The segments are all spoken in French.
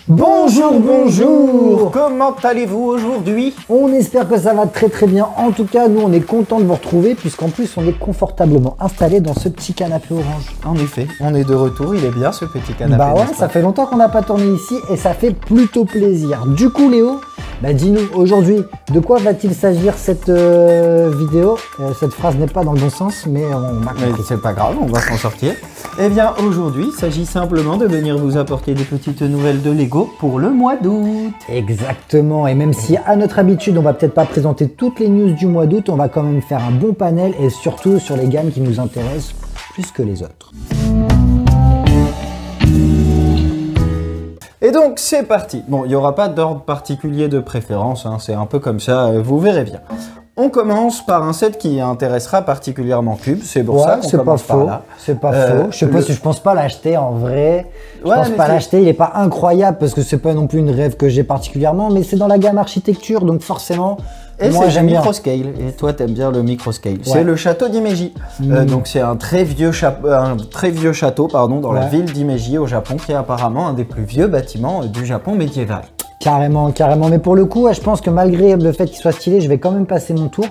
Bonjour, bonjour. Comment allez-vous aujourd'hui? On espère que ça va très très bien. En tout cas, nous on est content de vous retrouver puisqu'en plus on est confortablement installé dans ce petit canapé orange. En effet, on est de retour, il est bien ce petit canapé. Bah ouais, ça fait longtemps qu'on n'a pas tourné ici et ça fait plutôt plaisir. Du coup Léo, dis-nous aujourd'hui, de quoi va-t-il s'agir cette vidéo? Cette phrase n'est pas dans le bon sens, mais on m'a compris. Mais c'est pas grave, on va s'en sortir. Eh bien aujourd'hui, il s'agit simplement de venir vous apporter des petites nouvelles de Lego pour le mois d'août. Exactement, et même si à notre habitude on va peut-être pas présenter toutes les news du mois d'août, on va quand même faire un bon panel et surtout sur les gammes qui nous intéressent plus que les autres. Et donc c'est parti. Bon, il n'y aura pas d'ordre particulier de préférence, hein, c'est un peu comme ça, vous verrez bien. On commence par un set qui intéressera particulièrement Cube, c'est pour ça qu'on commence par là. C'est pas faux. Je pense pas l'acheter en vrai. Je pense pas l'acheter. Il est pas incroyable parce que c'est pas non plus une rêve que j'ai particulièrement, mais c'est dans la gamme architecture, donc forcément. Et moi j'aime bien microscale. Et toi t'aimes bien le microscale. Ouais. C'est le château d'Himeji. Donc c'est un très vieux château, dans la ville d'Himeji au Japon, qui est apparemment un des plus vieux bâtiments du Japon médiéval. Carrément, carrément. Mais pour le coup, je pense que malgré le fait qu'il soit stylé, je vais quand même passer mon tour.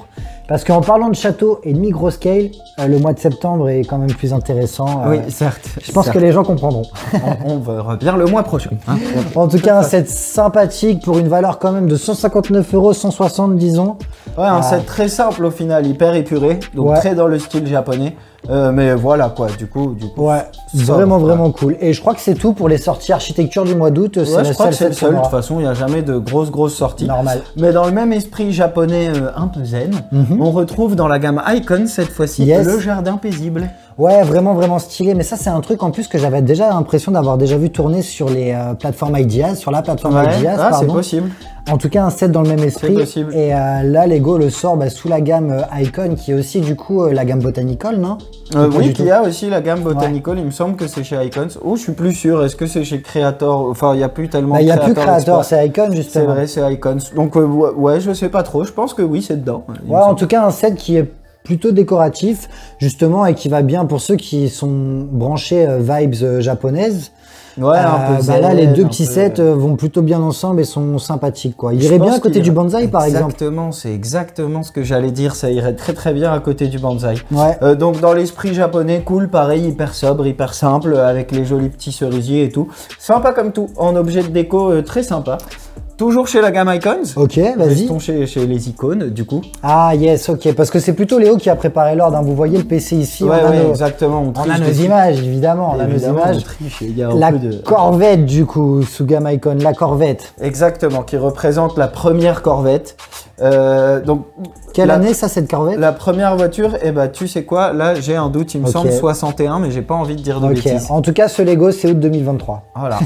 Parce qu'en parlant de château et de microscale, le mois de septembre est quand même plus intéressant. Oui, certes. Je pense que les gens comprendront. On verra bien le mois prochain. Hein. En tout cas, un set sympathique pour une valeur quand même de 159 €, 160 disons. Ouais, un set très simple au final, hyper épuré, donc très dans le style japonais. Mais voilà quoi, du coup ouais, vraiment cool. Et je crois que c'est tout pour les sorties architecture du mois d'août. Ouais, je crois que c'est le seul. De toute façon, il n'y a jamais de grosses sorties. Normal. Mais dans le même esprit japonais un peu zen, on retrouve dans la gamme Icon cette fois-ci le jardin paisible. Ouais, vraiment stylé. Mais ça, c'est un truc en plus que j'avais déjà l'impression d'avoir déjà vu tourner sur les plateformes Ideas, sur la plateforme Ideas. Ah, c'est possible. En tout cas, un set dans le même esprit. Et là, Lego le sort sous la gamme Icon, qui est aussi du coup la gamme Botanical, non? Oui, il y a aussi la gamme Botanical. Il me semble que c'est chez Icons. Oh, je suis plus sûr. Est-ce que c'est chez Creator? Enfin, il n'y a plus tellement. Il n'y a plus Creator, c'est Icon justement. C'est vrai, c'est Icons. Donc ouais, je sais pas trop. Je pense que oui, c'est dedans. Ouais, en tout cas, un set qui est plutôt décoratif justement et qui va bien pour ceux qui sont branchés vibes japonaises. Ouais, un peu zen, là les deux petits sets vont plutôt bien ensemble et sont sympathiques quoi. Il irait bien à côté du bonsaï par exemple. Exactement, c'est exactement ce que j'allais dire, ça irait très bien à côté du bonsaï. Ouais. Donc dans l'esprit japonais, cool, pareil, hyper sobre, hyper simple, avec les jolis petits cerisiers et tout. Sympa comme tout, en objet de déco très sympa. Toujours chez la gamme Icons. Ok, vas-y. Restons chez les icônes, du coup. Ah yes, ok. Parce que c'est plutôt Léo qui a préparé l'ordre. Hein. Vous voyez le PC ici. Ouais, exactement. On a nos images, évidemment. On a nos images. La Corvette, du coup, sous gamme Icon. La Corvette. Exactement, qui représente la première Corvette. Donc, quelle année ça, cette Corvette? La première voiture, tu sais quoi, là j'ai un doute, il me semble 61, mais j'ai pas envie de dire de bêtises. En tout cas, ce Lego c'est août 2023. Voilà.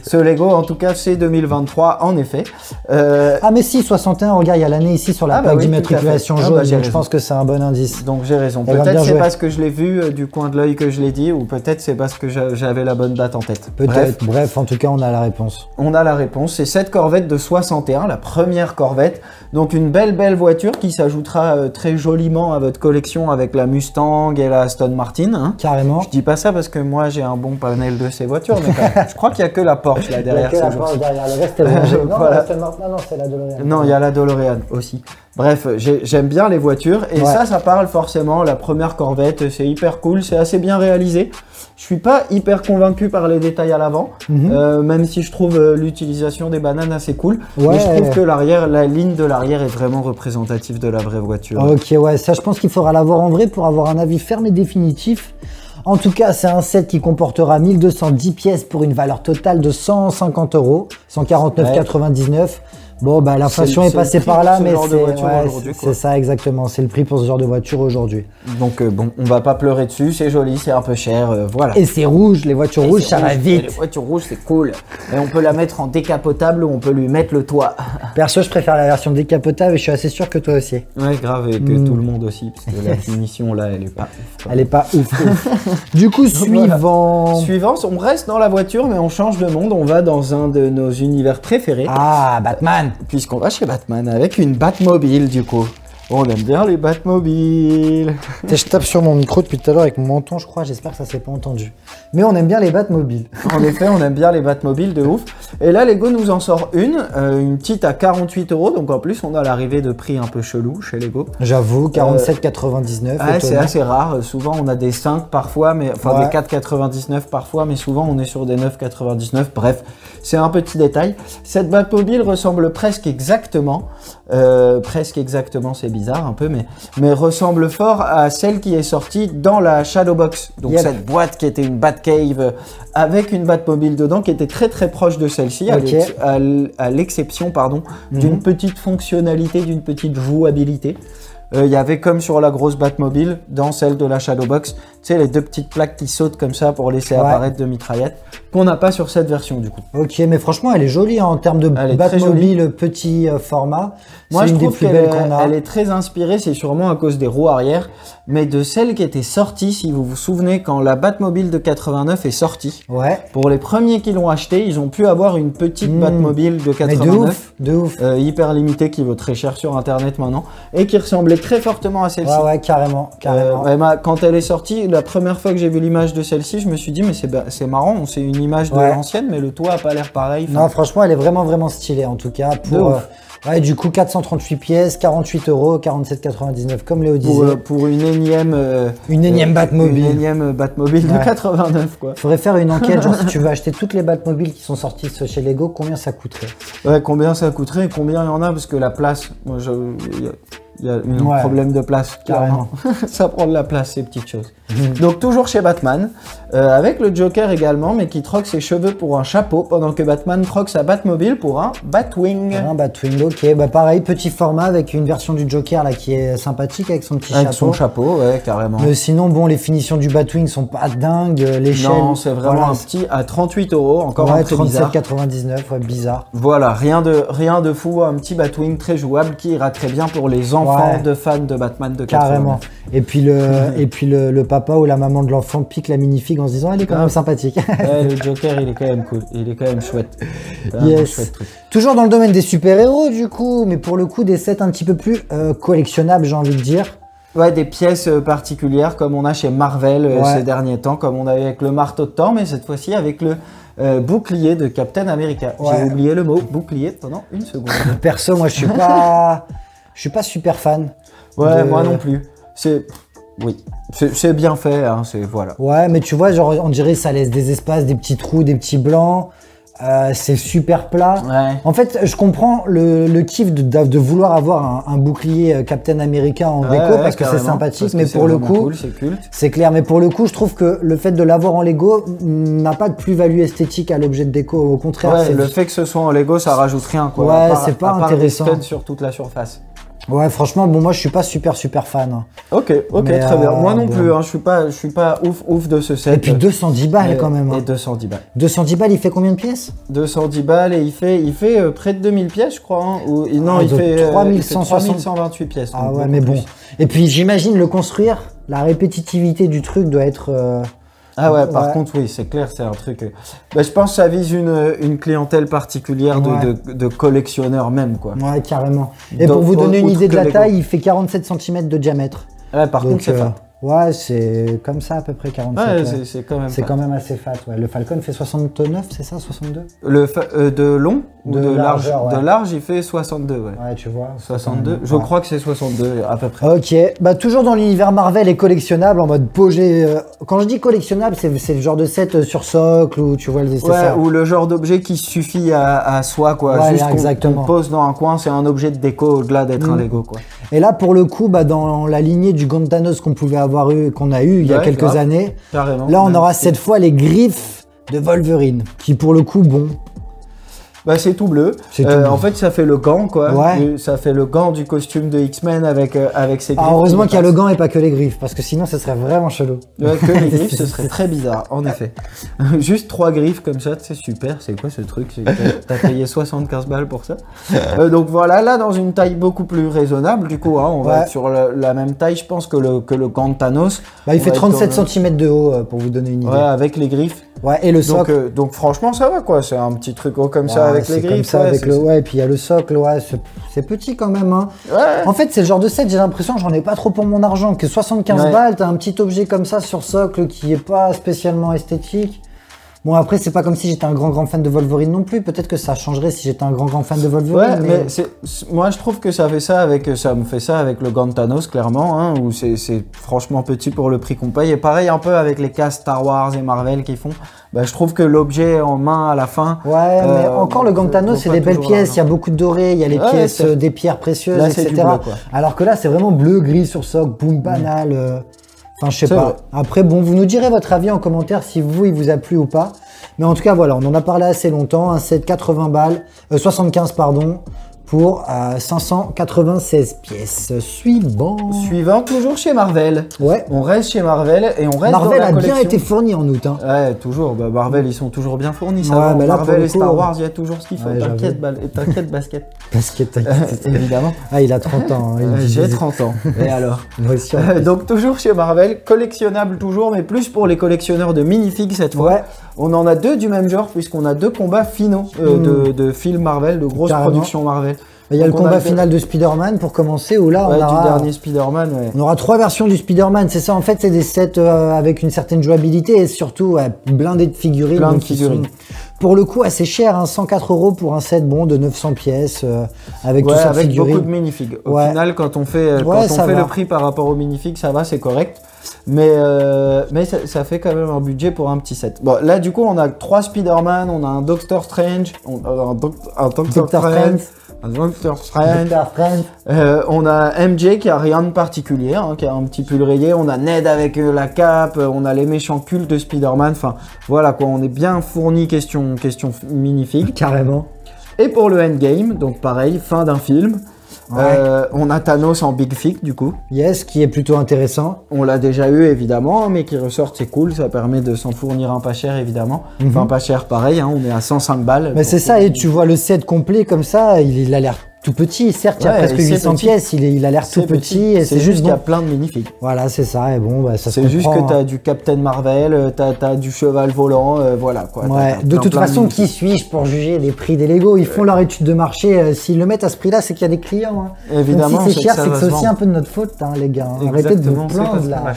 Ce Lego en tout cas c'est 2023 en effet. Ah mais si, 61, regarde, il y a l'année ici sur la plaque d'immatriculation jaune, donc je pense que c'est un bon indice. Donc j'ai raison. Peut-être c'est parce que je l'ai vu du coin de l'œil que je l'ai dit, ou peut-être c'est parce que j'avais la bonne date en tête. Peut-être, bref, en tout cas on a la réponse. On a la réponse, c'est cette Corvette de 61, la première Corvette. Donc une belle voiture qui s'ajoutera très joliment à votre collection avec la Mustang et la Aston Martin. Hein. Carrément. Je dis pas ça parce que moi j'ai un bon panel de ces voitures, mais je crois qu'il n'y a que la Porsche là derrière. Il y a que la Porsche derrière, le reste est rangé. Non, voilà. Non, c'est la DeLorean. Non, il y a la DeLorean aussi. Bref, j'aime bien les voitures et ça parle forcément. La première Corvette, c'est hyper cool, c'est assez bien réalisé. Je suis pas hyper convaincu par les détails à l'avant, même si je trouve l'utilisation des bananes assez cool. Mais je trouve que la ligne de l'arrière est vraiment représentative de la vraie voiture. Ok, ouais, ça je pense qu'il faudra l'avoir en vrai pour avoir un avis ferme et définitif. En tout cas, c'est un set qui comportera 1210 pièces pour une valeur totale de 150 €, 149,99 €. Bon, l'inflation est passée par là, mais c'est ça exactement. C'est le prix pour ce genre de voiture aujourd'hui. Donc bon, on va pas pleurer dessus, c'est joli, c'est un peu cher, voilà. Et c'est rouge, les voitures rouges, ça va vite. Les voitures rouges, c'est cool. Et on peut la mettre en décapotable ou on peut lui mettre le toit. Perso, je préfère la version décapotable et je suis assez sûr que toi aussi. Ouais, grave, et que tout le monde aussi, parce que la finition là, elle est pas ouf. Elle est pas ouf. Du coup, suivant, on reste dans la voiture, mais on change de monde. On va dans un de nos univers préférés. Ah, Batman. Puisqu'on va chez Batman avec une Batmobile du coup. On aime bien les Batmobiles. Je tape sur mon micro depuis tout à l'heure avec mon menton, je crois. J'espère que ça s'est pas entendu. Mais on aime bien les Batmobiles. En effet, on aime bien les Batmobiles de ouf. Et là, Lego nous en sort une petite à 48 €. Donc en plus, on a l'arrivée de prix un peu chelou chez Lego. J'avoue, 47,99 €. Ouais, c'est assez rare. Souvent, on a des 5 parfois, mais enfin des 4,99 parfois, mais souvent on est sur des 9,99. Bref, c'est un petit détail. Cette Batmobile ressemble presque exactement, c'est bizarre un peu, mais ressemble fort à celle qui est sortie dans la Shadowbox. Donc cette boîte qui était une Batcave avec une Batmobile dedans, qui était très très proche de celle-ci, à l'exception d'une petite fonctionnalité, d'une petite jouabilité. Il y avait comme sur la grosse Batmobile, dans celle de la Shadowbox, tu sais, les deux petites plaques qui sautent comme ça pour laisser apparaître de mitraillettes, qu'on n'a pas sur cette version du coup. Ok, mais franchement, elle est jolie hein, en termes de Batmobile petit format. Moi, je trouve qu'elle est très inspirée, c'est sûrement à cause des roues arrière, mais de celle qui était sortie, si vous vous souvenez, quand la Batmobile de 89 est sortie. Ouais. Pour les premiers qui l'ont acheté, ils ont pu avoir une petite Batmobile de 89. Mais de ouf. Hyper limitée, qui vaut très cher sur internet maintenant, et qui ressemblait très fortement à celle-ci. Ouais, carrément. Quand elle est sortie, la première fois que j'ai vu l'image de celle-ci, je me suis dit, mais c'est marrant, c'est une image de l'ancienne, mais le toit a pas l'air pareil. Non, franchement, elle est vraiment stylée, en tout cas. Du coup, 438 pièces, 48 €, 47,99 comme Léo disait. Pour une énième Batmobile. Une énième Batmobile de 89, quoi. Faudrait faire une enquête, genre si tu veux acheter toutes les Batmobiles qui sont sorties chez Lego, combien ça coûterait? Ouais, combien ça coûterait et combien il y en a, parce que la place, il y a un problème de place, carrément. Ça prend de la place, ces petites choses. Donc toujours chez Batman, avec le Joker également, mais qui troque ses cheveux pour un chapeau, pendant que Batman troque sa Batmobile pour un Batwing. Un Batwing, ok. Bah pareil, petit format avec une version du Joker là qui est sympathique avec son petit chapeau. Avec son chapeau, ouais, carrément. Mais sinon, bon, les finitions du Batwing sont pas dingues. L'échelle. Non, c'est vraiment un petit à 38 €, encore un peu bizarre. 37,99, ouais, bizarre. Voilà, rien de fou, un petit Batwing très jouable qui ira très bien pour les enfants de fans de Batman de 89. Carrément. Et puis le papa ou la maman de l'enfant pique la minifig en se disant elle est quand même sympathique. Ouais, le Joker il est quand même cool, il est quand même chouette. Yes. Toujours dans le domaine des super-héros du coup, mais pour le coup des sets un petit peu plus collectionnables, j'ai envie de dire. Ouais, des pièces particulières comme on a chez Marvel ces derniers temps, comme on avait avec le marteau de Thor, mais cette fois-ci avec le bouclier de Captain America. J'ai oublié le mot bouclier pendant une seconde. Perso, moi je suis pas super fan. Ouais, moi non plus. C'est bien fait, hein, voilà. Ouais, mais tu vois, genre on dirait ça laisse des espaces, des petits trous, des petits blancs. C'est super plat. Ouais. En fait, je comprends le kiff de vouloir avoir un bouclier Captain America en déco parce que c'est sympathique, mais pour le coup, c'est clair. Mais pour le coup, je trouve que le fait de l'avoir en Lego n'a pas de plus-value esthétique à l'objet de déco. Au contraire, le fait que ce soit en Lego, ça rajoute rien, quoi. Ouais, c'est pas intéressant. Des studs sur toute la surface. Ouais, franchement, bon, moi je suis pas super fan. Ok, mais, très bien. Moi non plus, hein, je suis pas ouf de ce set. Et puis 210 balles quand même. Et 210 balles. 210 balles, il fait combien de pièces? 210 balles et il fait près de 2000 pièces, je crois. Hein, il fait 3128 pièces. Ah ouais, mais bon. Et puis j'imagine le construire, la répétitivité du truc doit être... Ah ouais, par contre, oui, c'est clair, c'est un truc... je pense que ça vise une clientèle particulière de collectionneurs même, quoi. Ouais, carrément. Et pour vous donner une idée de la taille, il fait 47 cm de diamètre. Ouais, par contre, c'est fat. Ouais, c'est comme ça à peu près 47. Ouais, c'est quand même c'est quand même assez fat, ouais. Le Falcon fait 69, c'est ça, 62? De long ou de large? Ouais. De large, il fait 62, ouais. Ouais, tu vois. 62, je crois que c'est 62 à peu près. Ok, bah toujours dans l'univers Marvel et collectionnable, en mode projet. Quand je dis collectionnable, c'est le genre de set sur socle ou tu vois le ouais, ou le genre d'objet qui suffit à soi, quoi. Ouais, juste qu'on pose dans un coin, c'est un objet de déco au-delà d'être un Lego, quoi. Et là, pour le coup, bah, dans la lignée du Gontanos qu'on a eu il y a quelques années, carrément, là on aura cette fois les griffes de Wolverine, qui pour le coup, bon... Bah c'est tout bleu. En fait, ça fait le gant, quoi. Ouais. Ça fait le gant du costume de X-Men avec ses griffes. Heureusement qu'il y a le gant et pas que les griffes, parce que sinon, ce serait vraiment chelou. Ouais, que les griffes, ce serait très bizarre, en effet. Juste 3 griffes comme ça, c'est super. C'est quoi ce truc? T'as payé 75 balles pour ça. Donc voilà, là, dans une taille beaucoup plus raisonnable, du coup, hein, on va être sur la même taille, je pense, que le gant de Thanos. Bah, il fait 37 cm de haut, pour vous donner une idée. Ouais, avec les griffes. Ouais, et le socle. Donc franchement, ça va quoi. C'est un petit truc comme ça avec les griffes. Comme ça avec et puis il y a le socle, ouais, c'est petit quand même. Hein. Ouais. En fait, c'est le genre de set, j'ai l'impression que j'en ai pas trop pour mon argent. Que 75 balles, t'as un petit objet comme ça sur socle qui est pas spécialement esthétique. Bon, après, c'est pas comme si j'étais un grand fan de Wolverine non plus. Peut-être que ça changerait si j'étais un grand fan de Wolverine. Ouais, mais moi, je trouve que ça me fait ça avec le gant de Thanos, clairement, hein, où c'est franchement petit pour le prix qu'on paye. Et pareil, un peu avec les casques Star Wars et Marvel qui font. Bah, je trouve que l'objet en main à la fin. Ouais, mais encore le gant de Thanos, c'est des belles pièces. Il y a beaucoup de doré, il y a les pièces, des pierres précieuses, là, etc. Bleu, alors que là, c'est vraiment bleu, gris sur socle, boum, banal. Enfin, je sais pas. Vrai. Après, bon, vous nous direz votre avis en commentaire si il vous a plu ou pas. Mais en tout cas, voilà, on en a parlé assez longtemps. Un set 80 balles, 75 pardon, pour 596 pièces. Suivant, toujours chez Marvel. Ouais. On reste chez Marvel et on reste Marvel dans la collection. a bien été fourni en août. Hein. Ouais, toujours. Bah, Marvel, ils sont toujours bien fournis. Ça ouais, va. Marvel et Star Wars, il y a toujours ce qu'il faut. T'inquiète, basket. Basket, évidemment. Ah, il a 30 ans. Hein, j'ai 30 ans. Et alors Moi aussi, donc toujours chez Marvel, collectionnable toujours, mais plus pour les collectionneurs de minifigs cette fois. Ouais. On en a deux du même genre, puisqu'on a deux combats finaux de films Marvel, de grosses productions Marvel. Il y a le combat final de Spider-Man pour commencer, où là, on aura... du dernier Spider-Man, ouais. On aura 3 versions du Spider-Man, c'est ça, en fait, c'est des sets avec une certaine jouabilité et surtout blindés de figurines. Plein de figurines. Pour le coup, assez cher, hein, 104 € pour un set de 900 pièces, avec tout ça de figurines. Avec beaucoup de minifigs. Au final, quand on fait le prix par rapport aux minifigs, ça va, c'est correct. Mais ça fait quand même un budget pour un petit set. Bon, là, du coup, on a 3 Spider-Man, on a un Doctor Strange, un Doctor Strange. On a MJ qui a rien de particulier, hein, qui a un petit pull rayé. On a Ned avec la cape. On a les méchants cultes de Spider-Man. Enfin, voilà quoi, on est bien fourni question minifig. Carrément. Et pour le endgame, donc pareil, fin d'un film. Ouais. On a Thanos en Big Fig du coup. Yes, qui est plutôt intéressant. On l'a déjà eu évidemment, mais qui ressort, c'est cool, ça permet de s'en fournir un pas cher évidemment. Enfin pas cher pareil, hein, on est à 105 balles. Mais c'est ça, et tu vois le set complet comme ça, il a l'air tout petit, certes il y a presque 800 pièces, il a l'air tout petit. Et c'est juste qu'il y a plein de minifigs. Voilà, c'est ça, et bon, bah, ça se c'est juste que tu as du Captain Marvel, t'as du cheval volant, voilà quoi. Ouais, de toute façon, qui suis-je pour juger les prix des Lego? Ils font leur étude de marché, s'ils le mettent à ce prix-là, c'est qu'il y a des clients. Hein. Évidemment. Donc, si c'est cher, c'est que c'est aussi un peu de notre faute, hein, les gars. Arrêtez de vous plaindre là.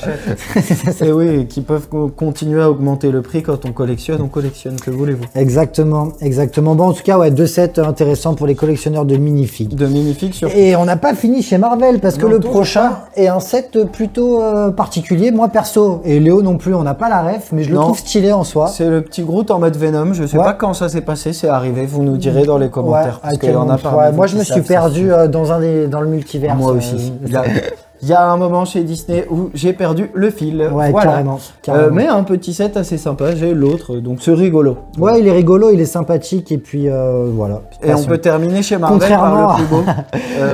Et oui, qui peuvent continuer à augmenter le prix quand on collectionne, que voulez-vous. Exactement. Bon, en tout cas, ouais, 2 sets intéressants pour les collectionneurs de minifigs. Surtout. Et on n'a pas fini chez Marvel parce que le prochain est un set plutôt particulier. Moi perso, et Léo non plus, on n'a pas la ref, mais je le trouve stylé en soi. C'est le petit Groot en mode Venom. Je sais pas quand ça s'est passé, c'est arrivé. Vous nous direz dans les commentaires. Parce qu'il y en a pas. Moi, je me suis perdu dans le multivers. Moi aussi. Il y a un moment chez Disney où j'ai perdu le fil. Ouais, voilà. Carrément. Mais un petit set assez sympa, j'ai l'autre, donc c'est rigolo. Ouais, il est rigolo, il est sympathique, et puis voilà. Et on peut terminer chez Marvel par le plus beau.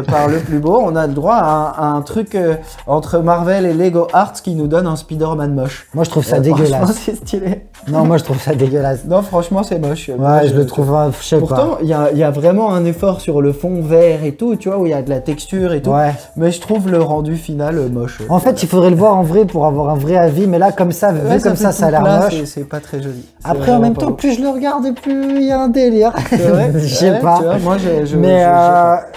Par le plus beau, on a le droit à un truc entre Marvel et Lego Arts qui nous donne un Spider-Man moche. Moi, je trouve ça dégueulasse. Franchement, c'est stylé. Non, moi, je trouve ça dégueulasse. Non, franchement, c'est moche. Ouais, moi, je le trouve, je sais pas. Pourtant, il y a vraiment un effort sur le fond vert et tout, tu vois, où il y a de la texture et tout. Ouais. Mais je trouve le rendu final moche. En fait, il faudrait le voir en vrai pour avoir un vrai avis, mais là, comme ça, vu comme ça a l'air moche. C'est pas très joli. Après, en même temps, plus je le regarde, plus il y a un délire. C'est vrai. Je sais pas. Tu vois, moi, mais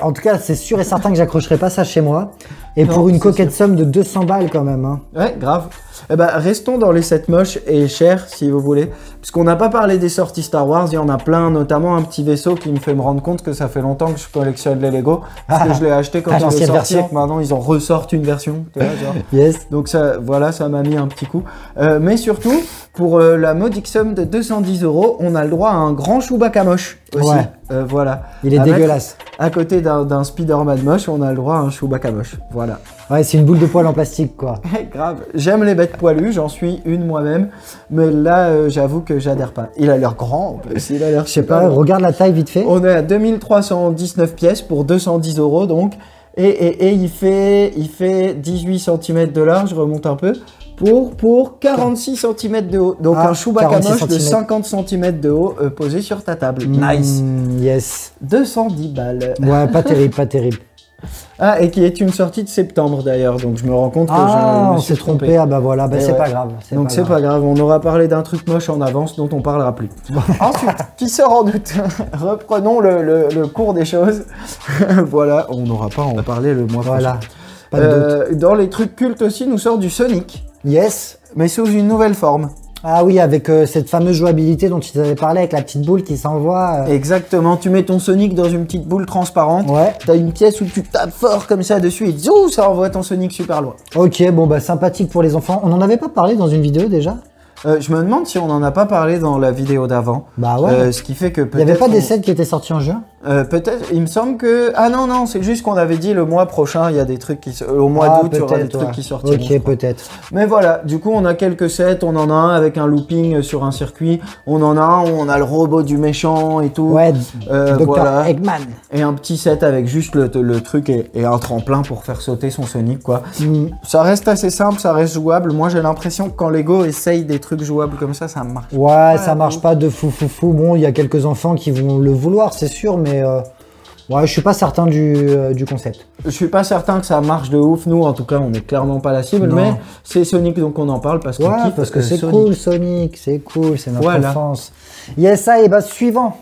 en tout cas, c'est sûr et certain que j'accrocherai pas ça chez moi. Et non, pour une coquette somme de 200 balles quand même. Hein. Ouais, grave. Eh ben, restons dans les sets moches et chers, si vous voulez. Puisqu'on n'a pas parlé des sorties Star Wars, il y en a plein, notamment un petit vaisseau qui me fait me rendre compte que ça fait longtemps que je collectionne les Lego. Parce que je l'ai acheté quand il est sorti et que maintenant ils en ressortent une version. Tu vois, genre. Yes. Donc ça, voilà, ça m'a mis un petit coup. Mais surtout, pour la modique somme de 210 €, on a le droit à un grand Chewbacca moche aussi. Ouais. Voilà. Il est dégueulasse. À côté d'un Spider-Man moche, on a le droit à un Chewbacca moche. Voilà. Ouais, c'est une boule de poil en plastique, quoi. Grave. J'aime les bêtes poilues, j'en suis une moi-même. Mais là, j'avoue que j'adhère pas. Il a l'air grand, en plus. Il a l'air, je sais pas, regarde la taille vite fait. On est à 2319 pièces pour 210 €, donc. Et il fait 18 cm de large, je remonte un peu. Pour 46 cm de haut. Donc un Chewbacca moche de 50 cm de haut posé sur ta table. Nice. Yes. 210 balles. Ouais, pas terrible, pas terrible. Ah, et qui est une sortie de septembre d'ailleurs, donc je me rends compte que on s'est trompé. Ah bah voilà, bah c'est pas grave. Donc c'est pas grave, on aura parlé d'un truc moche en avance dont on parlera plus. Ensuite, qui sort en août? Reprenons le cours des choses. Voilà, on n'aura pas à en parler le mois prochain. Pas de doute. Dans les trucs cultes aussi, nous sort du Sonic. Yes. Mais sous une nouvelle forme. Ah oui, avec cette fameuse jouabilité dont tu avais parlé, avec la petite boule qui s'envoie. Exactement, tu mets ton Sonic dans une petite boule transparente. Ouais. T'as une pièce où tu tapes fort comme ça dessus et zou, ça envoie ton Sonic super loin. Ok, bon bah sympathique pour les enfants. On n'en avait pas parlé dans une vidéo déjà? Je me demande si on n'en a pas parlé dans la vidéo d'avant. Bah ouais. Ce qui fait que peut-être... Il n'y avait pas des sets qui étaient sortis en juin? Peut-être, il me semble que... Ah non, c'est juste qu'on avait dit le mois prochain, il y a des trucs qui... Au mois d'août, il y aura des trucs qui sortiront. Ok, peut-être. Mais voilà, du coup, on a quelques sets. On en a un avec un looping sur un circuit. On en a un où on a le robot du méchant et tout. Ouais, Dr. Voilà. Eggman. Et un petit set avec juste le truc et un tremplin pour faire sauter son Sonic, quoi. Ça reste assez simple, ça reste jouable. Moi, j'ai l'impression que quand Lego essaye des trucs jouables comme ça marche. Ouais, ça marche pas de fou. Bon, il y a quelques enfants qui vont le vouloir, c'est sûr, mais ouais, je suis pas certain du concept. Je suis pas certain que ça marche de ouf. Nous, en tout cas, on est clairement pas la cible, mais c'est Sonic donc on en parle parce qu'on kiffe. Parce que c'est cool, Sonic, c'est cool, c'est notre enfance. Yes, ça, et bah suivant.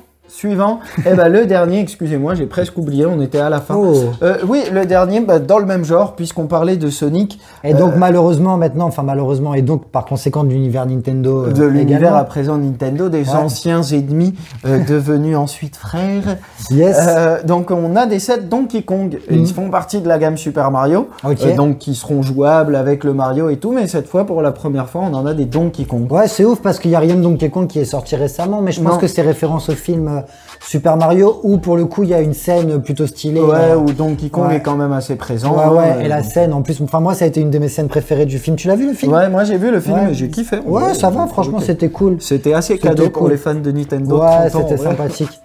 Et ben le dernier, excusez-moi, j'ai presque oublié, on était à la fin. Oui, le dernier, dans le même genre, puisqu'on parlait de Sonic. Et donc malheureusement, et donc par conséquent de l'univers Nintendo. De l'univers à présent Nintendo, des anciens ennemis devenus ensuite frères. Yes. Donc on a des sets Donkey Kong, ils font partie de la gamme Super Mario, donc qui seront jouables avec le Mario et tout, mais cette fois, pour la première fois, on en a des Donkey Kong. Ouais, c'est ouf parce qu'il n'y a rien de Donkey Kong qui est sorti récemment, mais je pense que c'est référence au film Super Mario où pour le coup il y a une scène plutôt stylée. Ouais, où Donkey Kong est quand même assez présent. Et la scène en plus, enfin moi ça a été une de mes scènes préférées du film. Tu l'as vu le film? Ouais, moi j'ai vu le film et j'ai kiffé. Ouais, ça va, franchement c'était cool. C'était assez cadeau pour les fans de Nintendo. Ouais, c'était sympathique.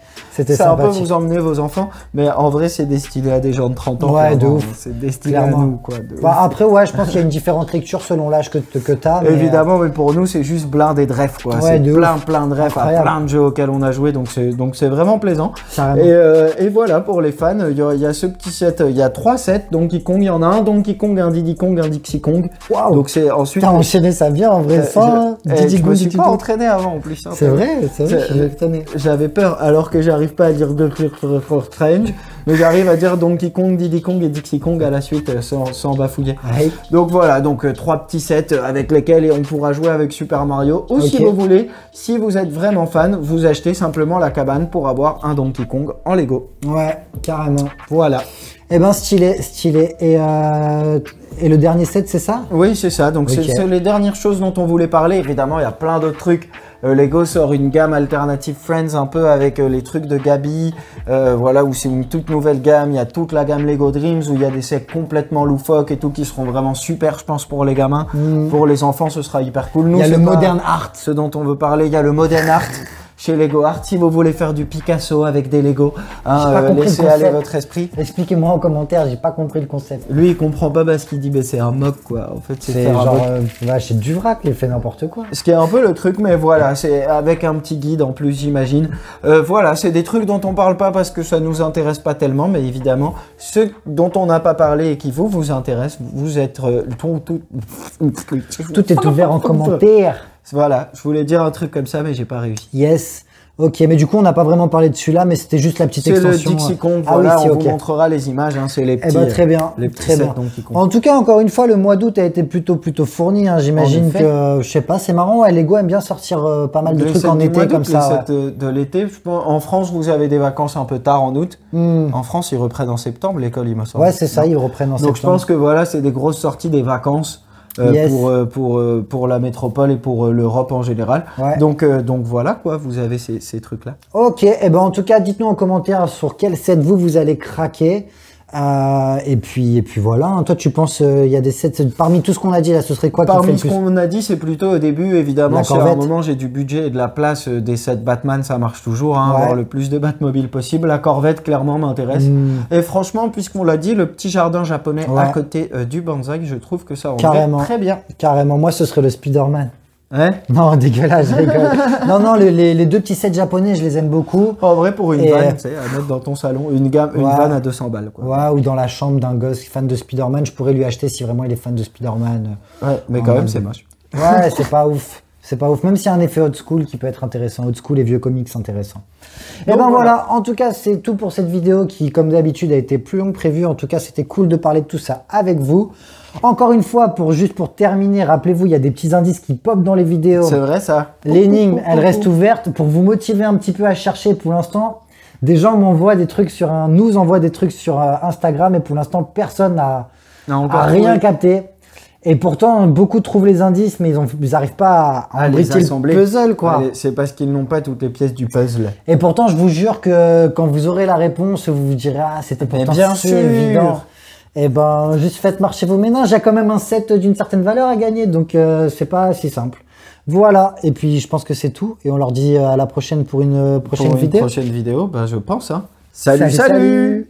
Ça un peu vous emmener vos enfants, mais en vrai c'est destiné à des gens de 30 ans. Ouais, de ouf. C'est destiné à nous, quoi. Après, ouais, je pense qu'il y a une différente lecture selon l'âge que t'as. Évidemment, mais pour nous c'est juste blindé de rêves, quoi. Ouais, c'est plein de rêves, à plein de jeux auxquels on a joué, donc c'est vraiment plaisant. Et voilà, pour les fans, il y a ce petit set, il y a 3 sets Donkey Kong, il y en a un Donkey Kong, un Diddy Kong, un Dixie Kong. Wow. Donc c'est ensuite. T'as enchaîné ça bien en vrai, sans Diddy Kong. Je me suis pas entraîné avant en plus. C'est vrai, je suis étonné. J'avais peur, alors que j'arrive pas à dire Strange, mais j'arrive à dire Donkey Kong, Diddy Kong et Dixie Kong à la suite sans bafouiller. Ouais. Donc voilà, 3 petits sets avec lesquels on pourra jouer avec Super Mario. Ou si vous voulez, si vous êtes vraiment fan, vous achetez simplement la cabane pour avoir un Donkey Kong en Lego. Ouais, carrément. Voilà. Eh ben stylé. Et le dernier set, c'est ça? Oui, c'est ça. Donc c'est les dernières choses dont on voulait parler. Évidemment, il y a plein d'autres trucs. Lego sort une gamme alternative Friends un peu avec les trucs de Gabi, voilà, où c'est une toute nouvelle gamme. Il y a toute la gamme Lego Dreams où il y a des sets complètement loufoques et tout qui seront vraiment super, je pense, pour les gamins. Pour les enfants, ce sera hyper cool. Nous, il y a le Modern Art. Ce dont on veut parler, il y a le Modern Art. Chez Lego Art, si vous voulez faire du Picasso avec des Lego, laissez aller votre esprit. Expliquez-moi en commentaire, j'ai pas compris le concept. Lui, il comprend pas parce qu'il dit c'est un mock, quoi. En fait, c'est genre c'est du vrac, il fait n'importe quoi. Ce qui est un peu le truc, mais voilà, c'est avec un petit guide en plus, j'imagine. Voilà, c'est des trucs dont on parle pas parce que ça nous intéresse pas tellement, mais évidemment, ceux dont on n'a pas parlé et qui vous intéressent, vous êtes tout est ouvert en commentaire. Voilà, je voulais dire un truc comme ça, mais j'ai pas réussi. Yes. Ok, mais du coup, on n'a pas vraiment parlé de celui-là, mais c'était juste la petite extension. C'est le Dixie Kong, voilà, on vous montrera les images, c'est les petits, très bien, les petits sets Donkey Kong. En tout cas, encore une fois, le mois d'août a été plutôt fourni, j'imagine que, je sais pas, c'est marrant, Lego aime bien sortir pas mal de trucs en été comme ça. De l'été, en France, vous avez des vacances un peu tard en août. En France, ils reprennent en septembre, l'école, il me semble. Ouais, c'est ça, ils reprennent en septembre. Donc je pense que voilà, c'est des grosses sorties des vacances. Pour la métropole et pour l'Europe en général. Ouais. Donc voilà quoi, vous avez ces trucs-là. Ok, et ben en tout cas, dites-nous en commentaire sur quel set vous allez craquer. Et puis voilà, toi tu penses il y a des sets parmi tout ce qu'on a dit là, ce serait quoi? Parmi ce qu'on a dit, c'est plutôt au début évidemment. Si à un moment j'ai du budget et de la place, des sets Batman, ça marche toujours, avoir le plus de Batmobile possible. La Corvette clairement m'intéresse. Et franchement, puisqu'on l'a dit, le petit jardin japonais à côté du Banzai, je trouve que ça rendrait très bien. Carrément, moi ce serait le Spider-Man. Ouais. Non, dégueulasse, je rigole. Non, les deux petits sets japonais, je les aime beaucoup. En vrai, pour une vanne, tu sais, à mettre dans ton salon, une vanne à 200 balles. Quoi. Ouais, ou dans la chambre d'un gosse fan de Spider-Man, je pourrais lui acheter si vraiment il est fan de Spider-Man. Ouais, mais quand même, c'est moche. Ouais, c'est pas ouf. C'est pas ouf, même s'il y a un effet old school qui peut être intéressant. Old school et vieux comics intéressants. Et ben voilà, en tout cas, c'est tout pour cette vidéo qui, comme d'habitude, a été plus longue que prévu. En tout cas, c'était cool de parler de tout ça avec vous. Encore une fois, juste pour terminer, rappelez-vous, il y a des petits indices qui popent dans les vidéos. C'est vrai ça. L'énigme, elle reste ouverte pour vous motiver un petit peu à chercher. Pour l'instant, des gens m'envoient des trucs nous envoient des trucs sur Instagram et pour l'instant, personne n'a rien capté. Et pourtant, beaucoup trouvent les indices, mais ils n'arrivent pas à embriquer le puzzle, quoi. C'est parce qu'ils n'ont pas toutes les pièces du puzzle. Et pourtant, je vous jure que quand vous aurez la réponse, vous vous direz, ah, c'était pourtant bien sûr évident. Et ben, juste faites marcher vos méninges. Il y a quand même un set d'une certaine valeur à gagner, donc c'est pas si simple. Voilà. Et puis, je pense que c'est tout. Et on leur dit à la prochaine pour une prochaine vidéo. Prochaine vidéo, bah, je pense. Hein. Salut.